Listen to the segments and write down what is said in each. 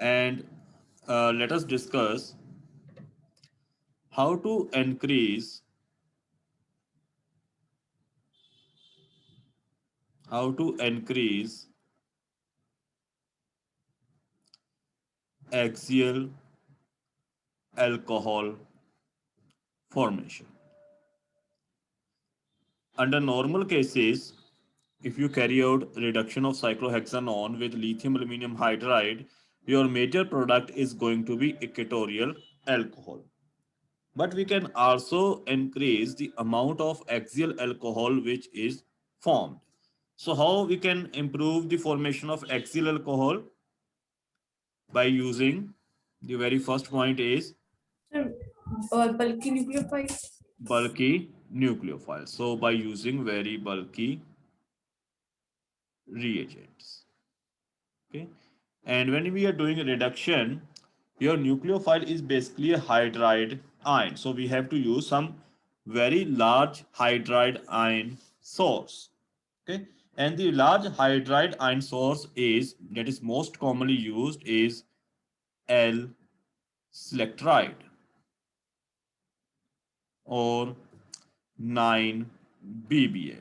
and let us discuss how to increase how to increase axial alcohol formation. Under normal cases, if you carry out reduction of cyclohexanone with lithium aluminum hydride, your major product is going to be equatorial alcohol. But we can also increase the amount of axial alcohol which is formed. So how we can improve the formation of axial alcohol? By using, the very first point is Sir, bulky nucleophiles. bulky nucleophiles. So by using very bulky reagents. Okay. And when we are doing a reduction, your nucleophile is basically a hydride ion. So we have to use some very large hydride ion source. Okay. And the large hydride ion source is that is most commonly used is L selectride or 9-BBA.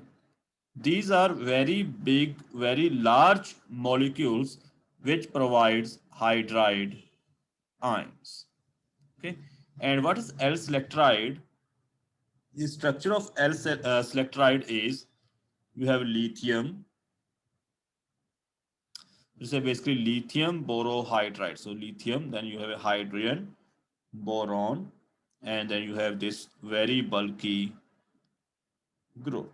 These are very big, very large molecules which provides hydride ions. Okay, and what is L-selectride? The structure of L-selectride is you have lithium. This is basically lithium borohydride. So lithium, then you have a hydrogen, boron, and then you have this very bulky group.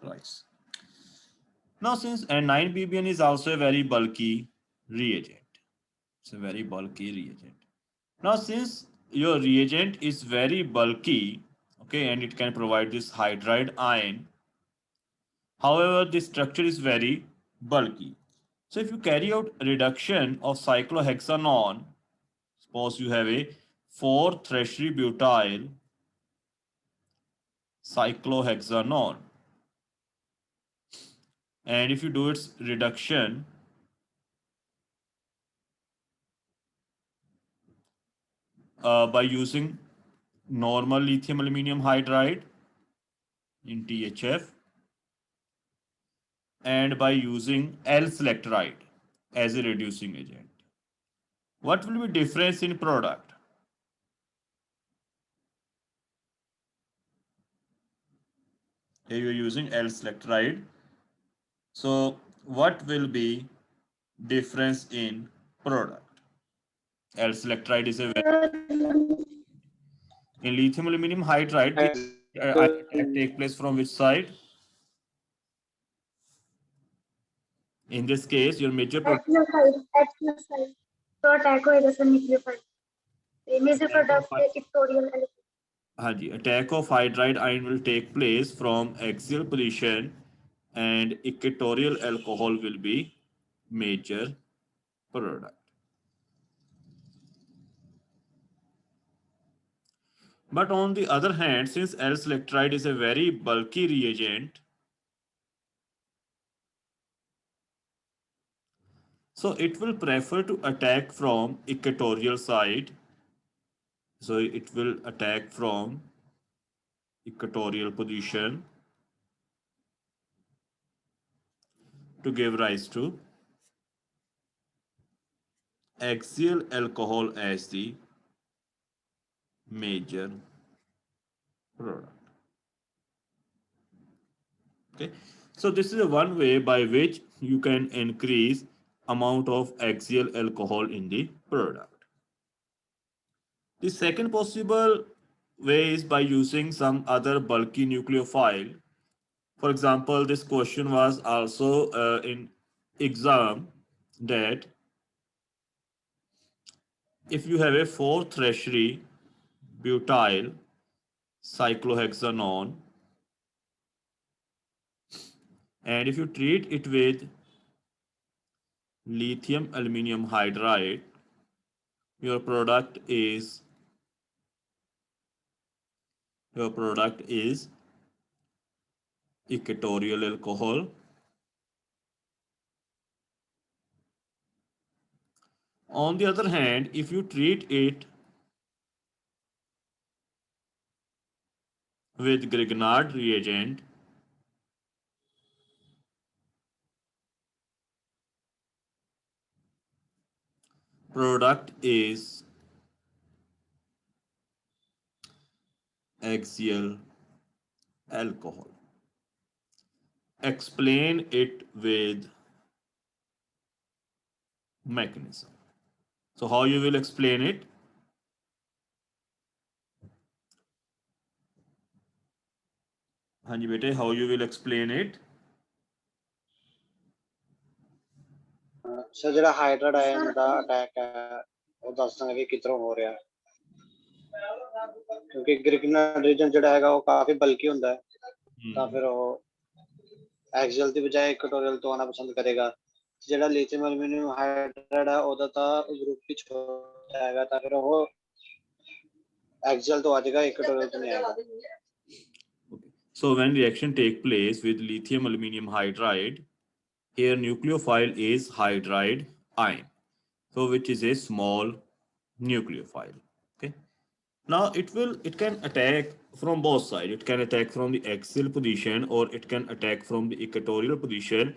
Right. Now, since 9-BBN is also a very bulky reagent, it's a very bulky reagent. Now, since your reagent is very bulky, okay, and it can provide this hydride ion, however, the structure is very bulky. So, if you carry out reduction of cyclohexanone, suppose you have a 4-tertiary butyl cyclohexanone, and if you do its reduction by using normal lithium aluminum hydride in THF and by using L-selectride as a reducing agent. What will be difference in product? Here you are using L-selectride. So what will be difference in product? L-selectride is a very in lithium aluminum hydride. The ion attack take place from which side? In this case, your major product active side तो attack होएगा sir nucleophile major attack of product equatorial हाँ जी, attack of hydride ion will take place from axial position and equatorial alcohol will be major product. But on the other hand, since L-selectride is a very bulky reagent, so it will prefer to attack from equatorial side. So it will attack from equatorial position to give rise to axial alcohol as the major product. Okay, so this is a one way by which you can increase amount of axial alcohol in the product. The second possible way is by using some other bulky nucleophile. For example, this question was also in exam that if you have a 4-tertiary butyl cyclohexanone and if you treat it with lithium aluminum hydride, your product is your product is equatorial alcohol. On the other hand, if you treat it with Grignard reagent, product is axial alcohol. Explain it with mechanism. So how you will explain it? हाँ जी बेटे, how you will explain it? Sir ਜਿਹੜਾ ਹਾਈਡਰਾਈਡ ion ਦਾ attack ਹੈ ਉਹ ਦੱਸ ਦਾਂਗੇ ਕਿ ਕਿੱਧਰੋਂ ਹੋ ਰਿਹਾ ਕਿਉਂਕਿ ਗ੍ਰਿਗਨਰ ਰੀਜਨ ਜਿਹੜਾ ਹੈਗਾ ਉਹ ਕਾਫੀ ਬਲਕੀ ਹੁੰਦਾ ਹੈ ਤਾਂ ਫਿਰ ਉਹ ਐਕਸੀਅਲ ਦੀ ਬਜਾਏ ਇਕੁਆਟੋਰੀਅਲ ਤੋਂ ਆਉਣਾ ਪਸੰਦ ਕਰੇਗਾ ਜਿਹੜਾ ਲਿਥੀਅਮ ਐਲੂਮੀਨੀਅਮ ਹਾਈਡਰਾਈਡ ਹੈ ਉਹਦਾ ਤਾਂ ਗਰੁੱਪ ਹੀ ਛੋਟਾ ਹੈਗਾ ਤਾਂ ਫਿਰ ਉਹ ਐਕਸੀਅਲ ਤੋਂ ਆ ਜਾਏਗਾ ਇਕੁਆਟੋਰੀਅਲ ਤੋਂ ਨਹੀਂ ਆਏਗਾ So when reaction take place with lithium aluminum hydride, here nucleophile is hydride ion, so which is a small nucleophile. Okay. Now it can attack from both sides. It can attack from the axial position or it can attack from the equatorial position.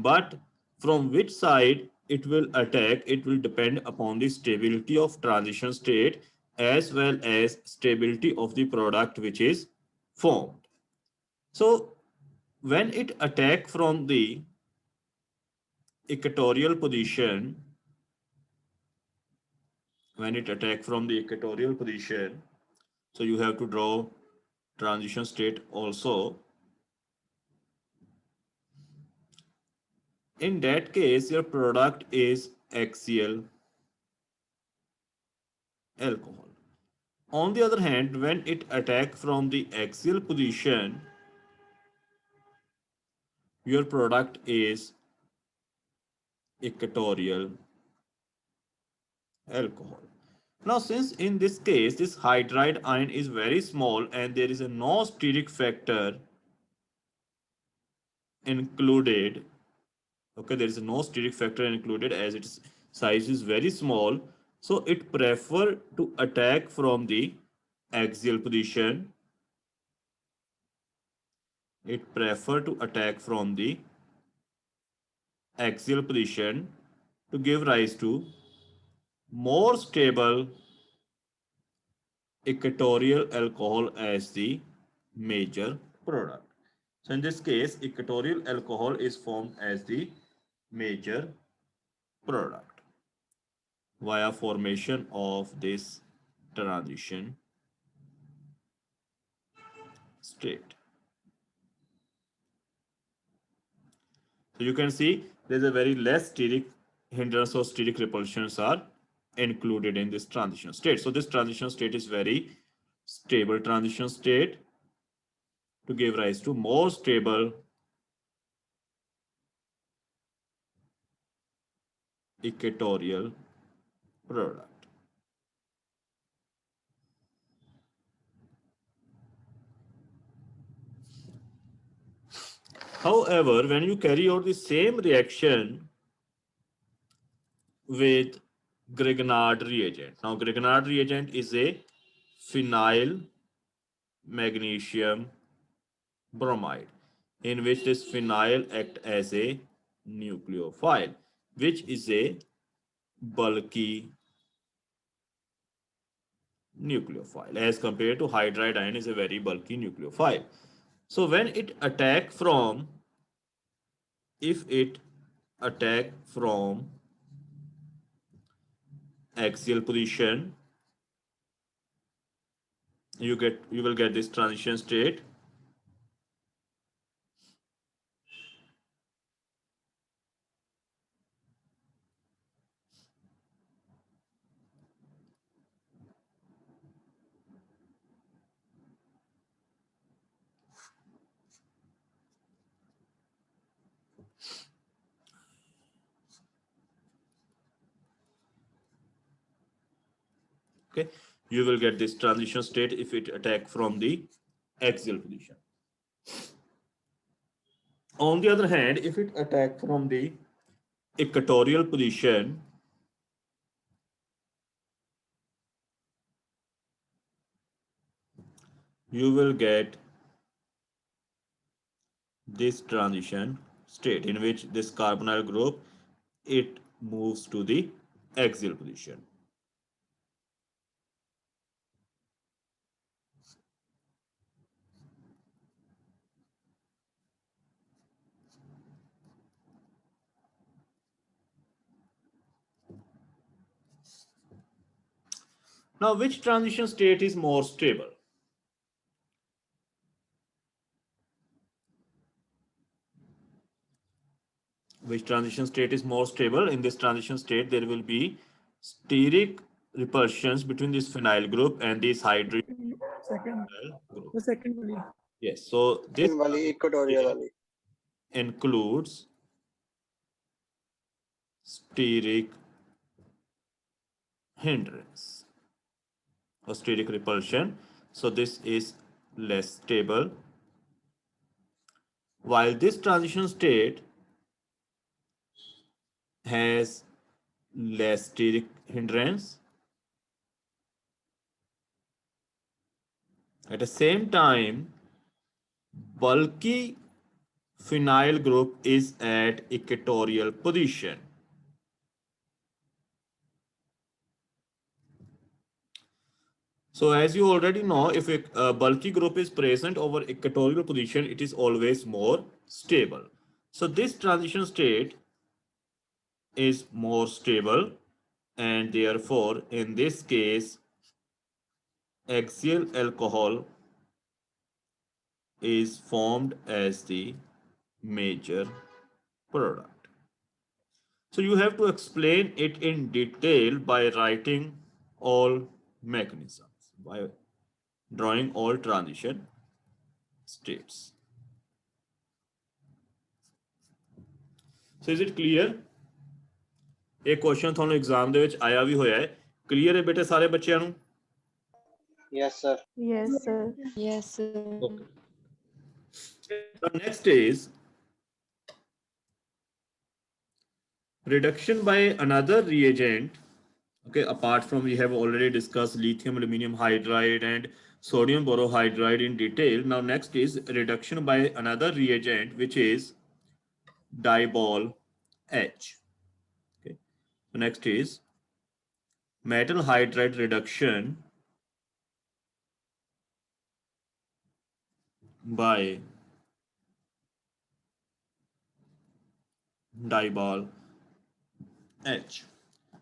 But from which side it will attack, it will depend upon the stability of transition state as well as stability of the product which is formed. So when it attack from the equatorial position, so you have to draw transition state also. In that case, your product is axial alcohol. On the other hand, when it attack from the axial position, your product is equatorial alcohol. Now, since in this case, this hydride ion is very small and there is a no steric factor included, okay, there is no steric factor included as its size is very small, so it prefer to attack from the axial position. It prefer to attack from the axial position to give rise to more stable equatorial alcohol as the major product. So in this case, equatorial alcohol is formed as the major product via formation of this transition state. So you can see there's a very less steric hindrance or steric repulsions are included in this transition state. So this transition state is very stable transition state to give rise to more stable equatorial product. However, when you carry out the same reaction with Grignard reagent. Now, Grignard reagent is a phenyl magnesium bromide in which this phenyl act as a nucleophile, which is a bulky nucleophile as compared to hydride ion is a very bulky nucleophile. So when it attack from, if it attack from axial position, you will get this transition state. Okay, you will get this transition state if it attack from the axial position. On the other hand, if it attack from the equatorial position, you will get this transition state in which this carbonyl group, it moves to the axial position. Now, which transition state is more stable? Which transition state is more stable? In this transition state, there will be steric repulsions between this phenyl group and this hydrogen Second, group. the second one. Yes, so this वाली equatorial वाली includes steric hindrance or steric repulsion. So this is less stable. While this transition state has less steric hindrance, at the same time, bulky phenyl group is at equatorial position. So as you already know, if a bulky group is present over equatorial position, it is always more stable. So this transition state is more stable, and therefore in this case axial alcohol is formed as the major product. So you have to explain it in detail by writing all mechanisms, by drawing all transition states. So is it clear? एक question ਤੁਹਾਨੂੰ exam ਦੇ ਵਿੱਚ ਆਇਆ ਵੀ ਹੋਇਆ ਹੈ, clear ਹੈ ਬੇਟੇ ਸਾਰੇ ਬੱਚਿਆਂ ਨੂੰ? Yes sir Yes, sir. Yes, sir. Okay. The next is reduction by another reagent. Okay, apart from we have already discussed lithium aluminum hydride and sodium borohydride in detail. Now next is reduction by another reagent, which is dibol H. Okay, so next is metal hydride reduction by dibol H.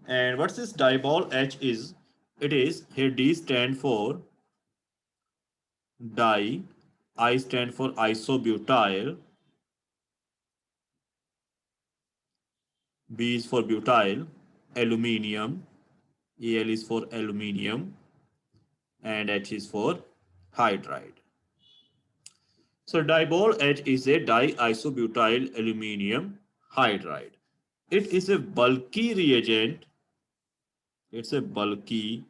And what's this dibol H is? It is, here D stand for di, I stand for isobutyl, B is for butyl, aluminium, Al is for aluminium, and H is for hydride. So dibol H is a diisobutyl aluminium hydride. It is a bulky reagent. It's a bulky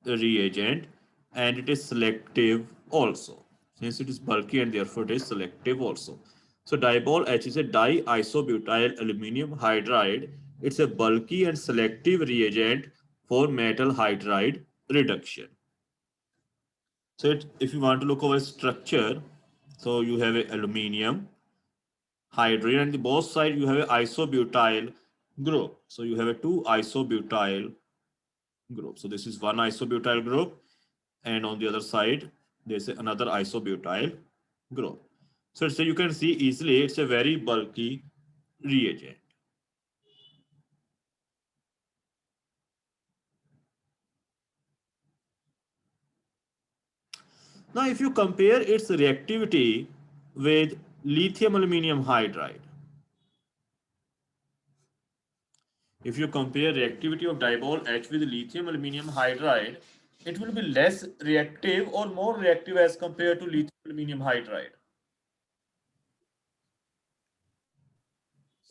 reagent, and it is selective also. Since it is bulky and therefore it is selective also. So dibol H is a diisobutyl aluminium hydride. It's a bulky and selective reagent for metal hydride reduction. So if you want to look over structure, so you have a aluminium, hydrogen, and the both sides you have a isobutyl group. So you have a two isobutyl group. So this is one isobutyl group, and on the other side there's another isobutyl group. So you can see easily it's a very bulky reagent. Now if you compare its reactivity with lithium aluminum hydride, if you compare reactivity of dibol H with lithium aluminum hydride, it will be less reactive or more reactive as compared to lithium aluminum hydride.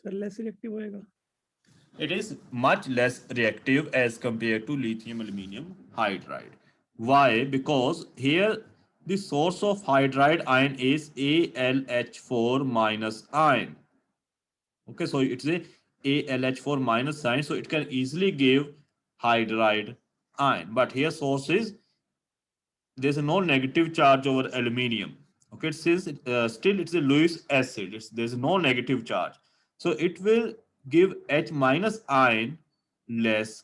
Sir, less reactive होएगा. It is much less reactive as compared to lithium aluminum hydride. Why? Because here the source of hydride ion is AlH4 minus ion. Okay, so it's a AlH4 minus sign, so it can easily give hydride ion. But here source is, there's no negative charge over aluminium. Okay, since still it's a Lewis acid, there's no negative charge, so it will give H minus ion less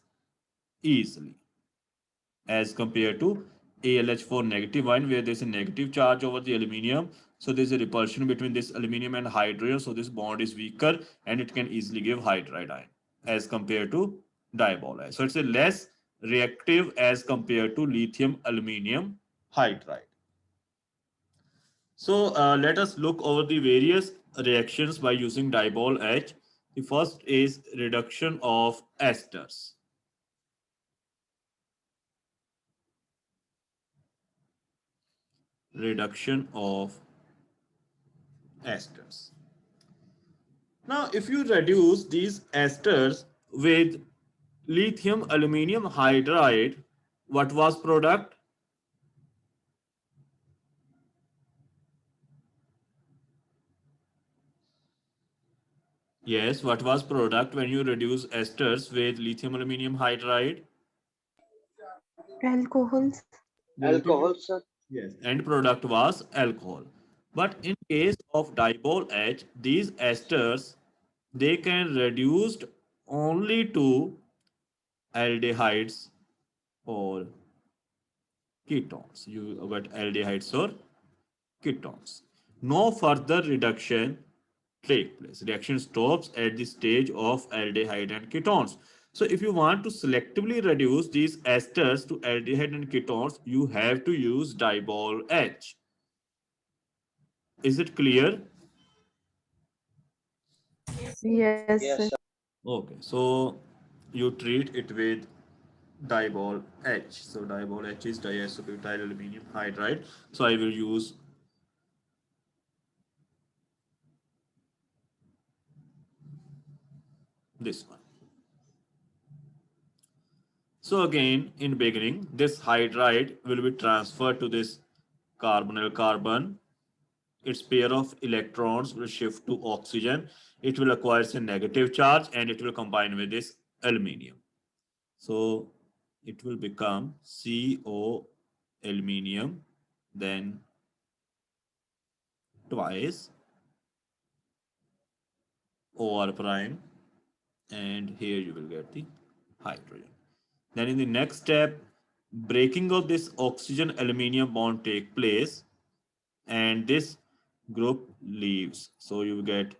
easily as compared to AlH4 negative ion, where there's a negative charge over the aluminium. So there's a repulsion between this aluminium and hydrogen. So this bond is weaker and it can easily give hydride ion as compared to diol ion. So it's a less reactive as compared to lithium aluminium hydride. So let us look over the various reactions by using diol H. The first is reduction of esters. Reduction of esters. Now, if you reduce these esters with lithium aluminum hydride, what was product? Yes, what was product when you reduce esters with lithium aluminum hydride? Alcohols. Alcohol, sir. Yes. End product was alcohol. But in case of diol H, these esters, they can reduced only to aldehydes or ketones. You got aldehydes or ketones. No further reduction take place. Reaction stops at the stage of aldehyde and ketones. So if you want to selectively reduce these esters to aldehyde and ketones, you have to use diol H. Is it clear? Yes, Yes, sir. sir. Okay, so you treat it with diol H. So diol H is diisobutyl aluminum hydride. So I will use this one. So again, in beginning, this hydride will be transferred to this carbonyl carbon. Its pair of electrons will shift to oxygen. It will acquire a negative charge and it will combine with this aluminium. So it will become CO aluminium, then twice OR prime, and here you will get the hydrogen. Then in the next step, breaking of this oxygen aluminium bond take place and this group leaves. So you get,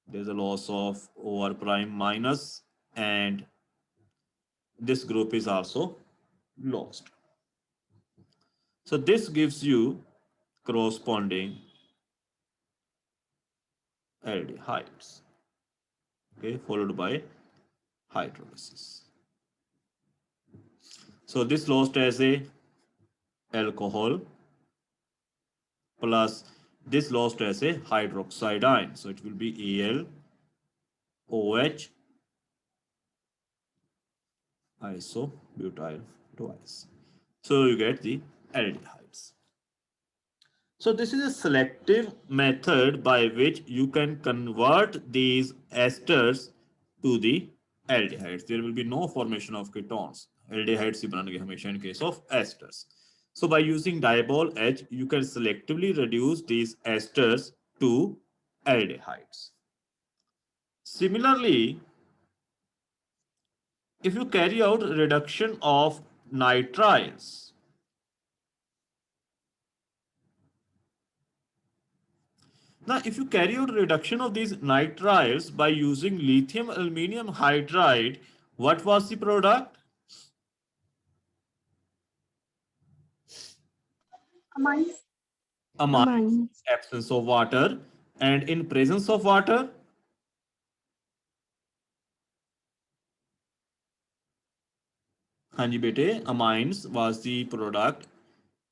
there's a loss of OR prime minus and this group is also lost. So this gives you corresponding aldehydes, okay, followed by hydrolysis. So this lost as a alcohol plus this lost as a hydroxide ion. So it will be AlOH isobutyl twice. So you get the aldehydes. So this is a selective method by which you can convert these esters to the aldehydes. There will be no formation of ketones. Aldehydes ही बनेंगे हमेशा in case of esters. So by using diol H, you can selectively reduce these esters to aldehydes. Similarly, if you carry out reduction of nitriles, now if you carry out reduction of these nitriles by using lithium aluminum hydride, what was the product? Amines. Amine, Amines. absence of water, and in presence of water, हाँ जी बेटे, amines was the product.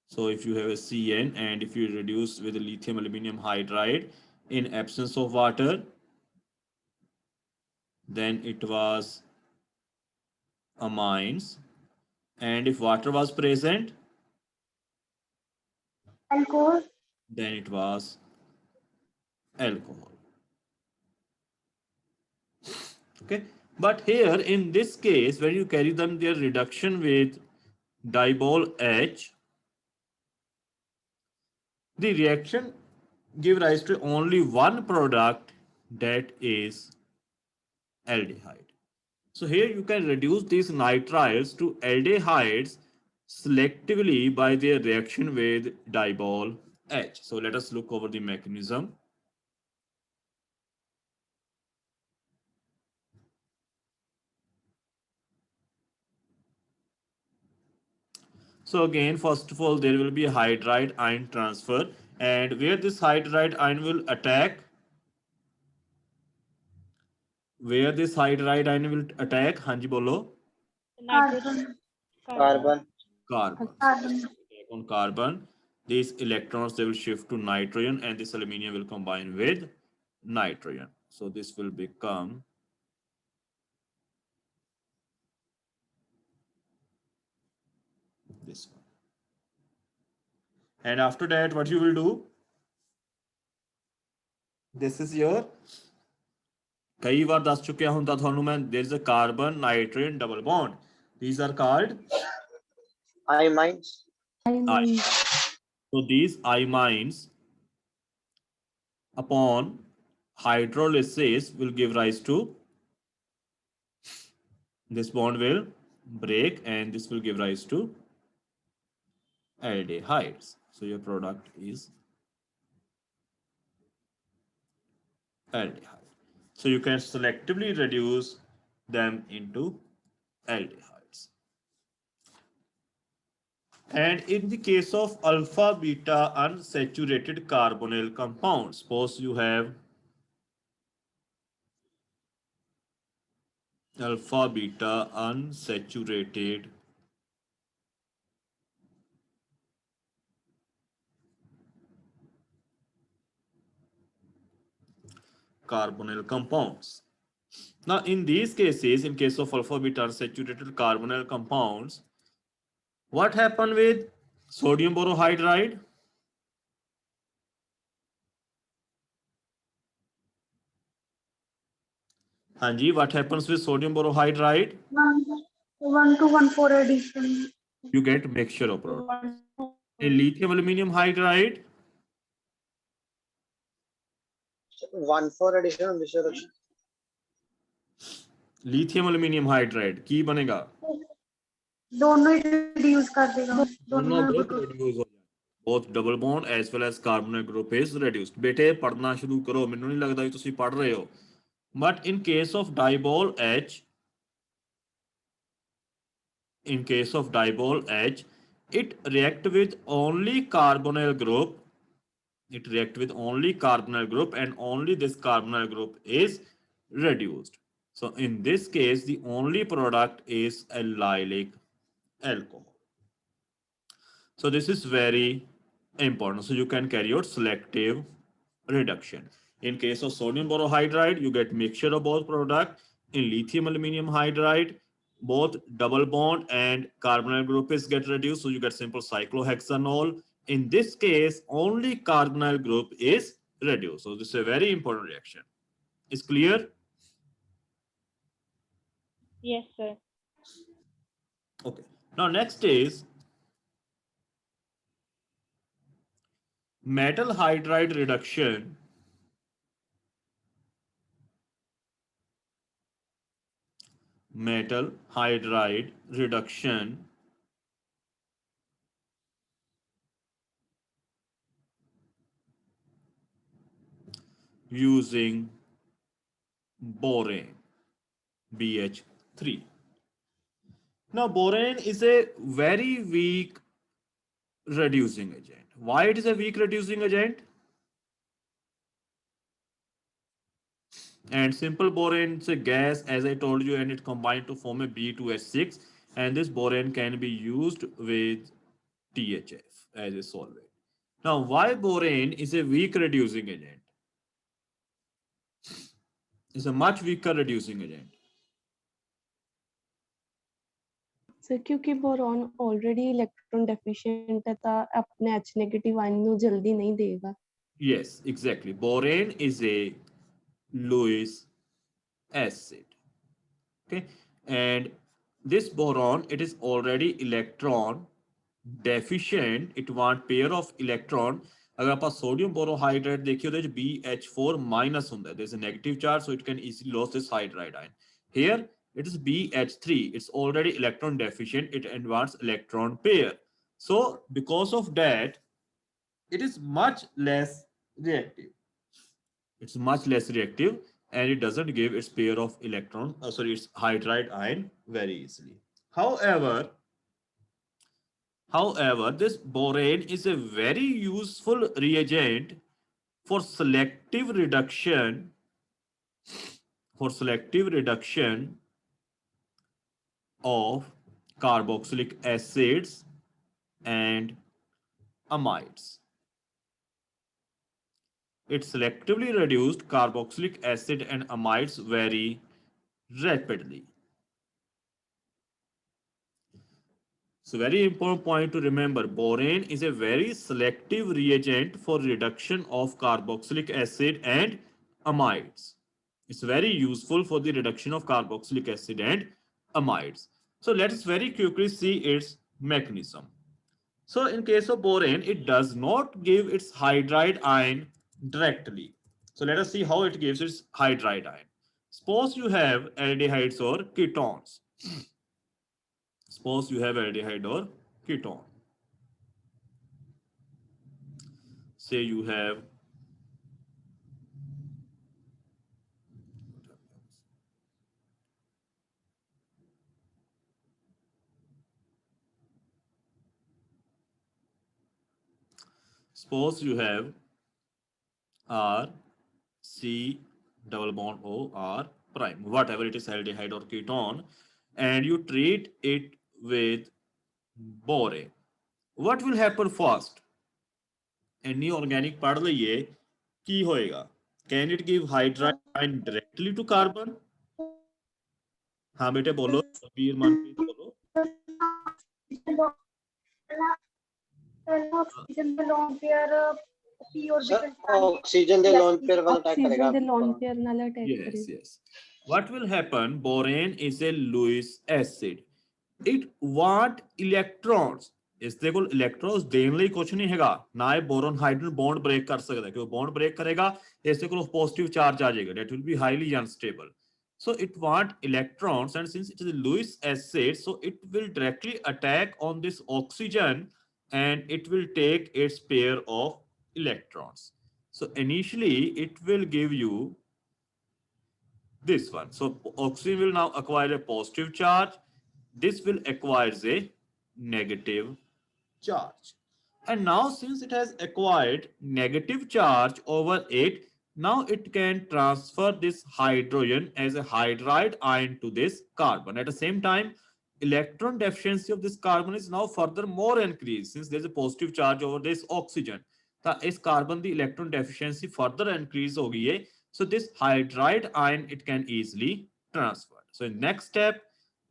So if you have a CN and if you reduce with lithium aluminum hydride in absence of water, then it was amines, And if water was present, alcohol, then it was alcohol. Okay, but here in this case, when you carry them their reduction with diol H, the reaction give rise to only one product, that is aldehyde. So here you can reduce these nitriles to aldehydes selectively by their reaction with diol H. So let us look over the mechanism. So again, first of all, there will be a hydride ion transfer, and where this hydride ion will attack, Hanji bolo, carbon, Carbon. carbon. carbon, Attack on carbon. These electrons they will shift to nitrogen, and this aluminium will combine with nitrogen. So this will become this one. And after that, what you will do? This is your कई बार दस चुकिया ਹੁੰਦਾ ਤੁਹਾਨੂੰ मैं there is a carbon nitrogen double bond. These are called Imines. imines. So these imines upon hydrolysis will give rise to this bond will break and this will give rise to aldehydes. So your product is aldehyde. So you can selectively reduce them into aldehydes. And in the case of alpha beta unsaturated carbonyl compounds, suppose you have alpha beta unsaturated carbonyl compounds. Now, in these cases, in case of alpha beta unsaturated carbonyl compounds, what happened with sodium borohydride? Hanji, what happens with sodium borohydride? 1 to 1 4 addition. You get mixture of products. In lithium aluminum hydride, 1,4 addition on this reduction. lithium aluminum hydride की बनेगा? दोनों reduce कर देगा दोनों both reduce हो जाए. Both double bond as well as carbonyl group is reduced. बेटे पढ़ना शुरू करो, ਮੈਨੂੰ ਨਹੀਂ ਲੱਗਦਾ ਕਿ ਤੁਸੀਂ पढ़ रहे हो. But in case of diol H, it react with only carbonyl group. It react with only carbonyl group, and only this carbonyl group is reduced. So in this case, the only product is allylic alcohol. So this is very important. So you can carry out selective reduction. In case of sodium borohydride, you get mixture of both product. In lithium aluminum hydride, both double bond and carbonyl group is get reduced, so you get simple cyclohexanol. In this case, only carbonyl group is reduced. So this is a very important reaction. Is clear? Yes, sir. Okay. Now next is metal hydride reduction. Metal hydride reduction using borane, BH3. Now borane is a very weak reducing agent. Why it is a weak reducing agent? And simple borane is a gas, as I told you, and it combined to form a B2H6, and this borane can be used with THF as a solvent. Now, why borane is a weak reducing agent? It's a much weaker reducing agent. Sir क्योंकि boron already electron deficient है तो अपने H negative ion ਨੂੰ जल्दी नहीं देगा. Yes, exactly. Borane is a Lewis acid. Okay, and this boron, it is already electron deficient. It want pair of electron. अगर आप sodium borohydride देखिए ਉਹਦੇ ਵਿੱਚ BH4 minus ਹੁੰਦਾ है. There's a negative charge, so it can easily lose this hydride ion. Here it is BH3. It's already electron deficient. It wants electron pair. So because of that, it is much less reactive. It's much less reactive, and it doesn't give its pair of electron, its hydride ion very easily. However, this borane is a very useful reagent for selective reduction of carboxylic acids and amides. It selectively reduced carboxylic acid and amides very rapidly. So very important point to remember, borane is a very selective reagent for reduction of carboxylic acid and amides. It's very useful for the reduction of carboxylic acid and amides. So let us very quickly see its mechanism. So in case of borane, it does not give its hydride ion directly. So let us see how it gives its hydride ion. Suppose you have aldehydes or ketones. Suppose you have aldehyde or ketone. Say you have R, C, double bond O, R prime, whatever it is, aldehyde or ketone, and you treat it with borane. What will happen first? Any organic पढ़ लइए की होएगा? Can it give hydride ion directly to carbon? हाँ बेटे बोलो, सबीर मनप्रीत बोलो. Oxygen के lone pair p sir orbital oxygen ਦੇ ਲੋਨ ਪੇਅਰ ਵੱਲ ਅਟੈਕ ਕਰੇਗਾ. ऑक्सीजन ਦੇ लोन पेयर ਨਾਲ अटैक Yes, करेगा. yes. What will happen? Borane is a Lewis acid. It want electrons. इसਦੇ ਕੋਲ electrons ਦੇਣ ਲਈ ਕੁਝ ਨਹੀਂ ਹੈਗਾ. ਨਾ ਇਹ boron hydrogen bond break ਕਰ ਸਕਦਾ, ਕਿਉਂ bond break ਕਰੇਗਾ ਇਸਦੇ ਕੋਲ positive charge ਆ ਜਾਏਗਾ. That will be highly unstable. So it want electrons, and since it is a Lewis acid, so it will directly attack on this oxygen and it will take its pair of electrons. So initially it will give you this one. So oxygen will now acquire a positive charge. This will acquire a negative charge. And now since it has acquired negative charge over it, now it can transfer this hydrogen as a hydride ion to this carbon. At the same time, electron deficiency of this carbon is now further more increased since there's a positive charge over this oxygen. So इस carbon the electron deficiency further increase हो गई है. So this hydride ion it can easily transfer. So in next step,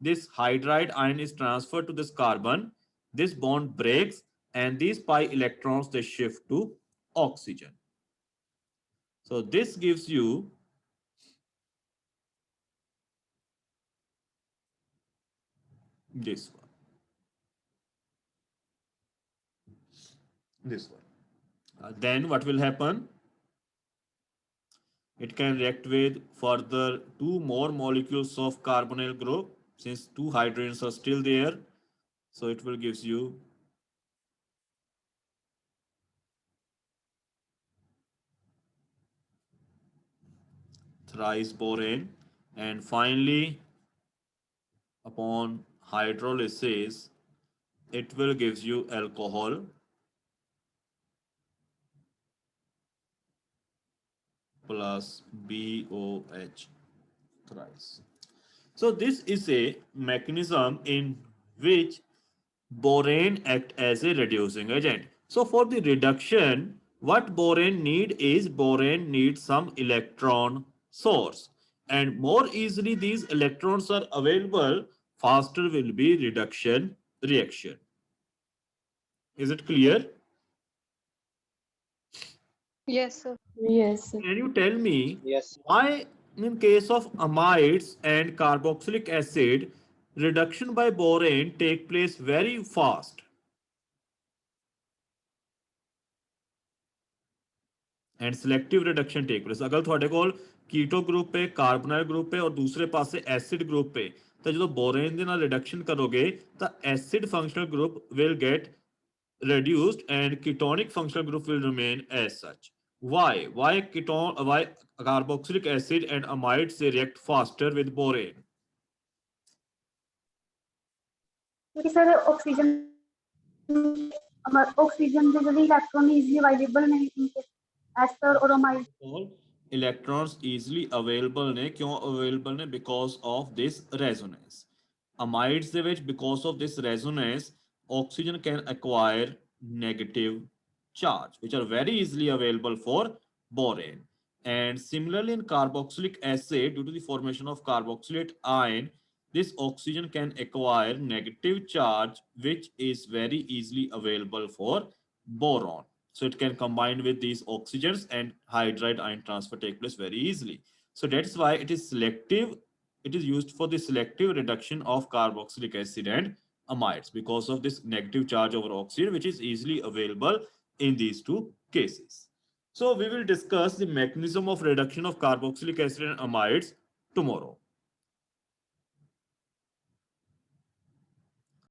this hydride ion is transferred to this carbon. This bond breaks and these pi electrons they shift to oxygen. So this gives you this one. This one. Then what will happen? It can react with further 2 more molecules of carbonyl group since 2 hydrogens are still there. So it will gives you thrice borane, and finally upon hydrolysis it will gives you alcohol plus BOH thrice. So this is a mechanism in which borane act as a reducing agent. So for the reduction, what borane need is borane needs some electron source, and more easily these electrons are available faster will be reduction reaction. Is it clear? Yes, sir. Yes, sir. Can you tell me Yes. why in case of amides and carboxylic acid, reduction by borane take place very fast and selective reduction take place? अगर ਤੁਹਾਡੇ ਕੋਲ keto group पे carbonyl group पे और दूसरे पासे acid group पे तो जो बोरेन ਦੇ ਨਾਲ रिडक्शन करोगे तो acid functional group will get reduced and ketonic functional group will remain as such. Why carboxylic acid and amides they react faster with borane? क्योंकि सर ऑक्सीजन ਦੇ ਜਿਹੜੇ ਇਲੈਕਟ੍ਰੋਨ ਈਜ਼ੀਲੀ ਅਵੇਲੇਬਲ ਨਹੀਂ ਹੁੰਦੇ Aster ਔਰ ਅਮਾਈਡ All electrons easily available ne क्यों available ne? Because of this resonance. Amides ਦੇ ਵਿੱਚ because of this resonance oxygen can acquire negative charge which are very easily available for borane. And similarly in carboxylic acid, due to the formation of carboxylate ion, this oxygen can acquire negative charge which is very easily available for boron. So it can combine with these oxygens and hydride ion transfer take place very easily. So that's why it is selective. It is used for the selective reduction of carboxylic acid and amides because of this negative charge over oxygen, which is easily available in these two cases. So we will discuss the mechanism of reduction of carboxylic acid and amides tomorrow.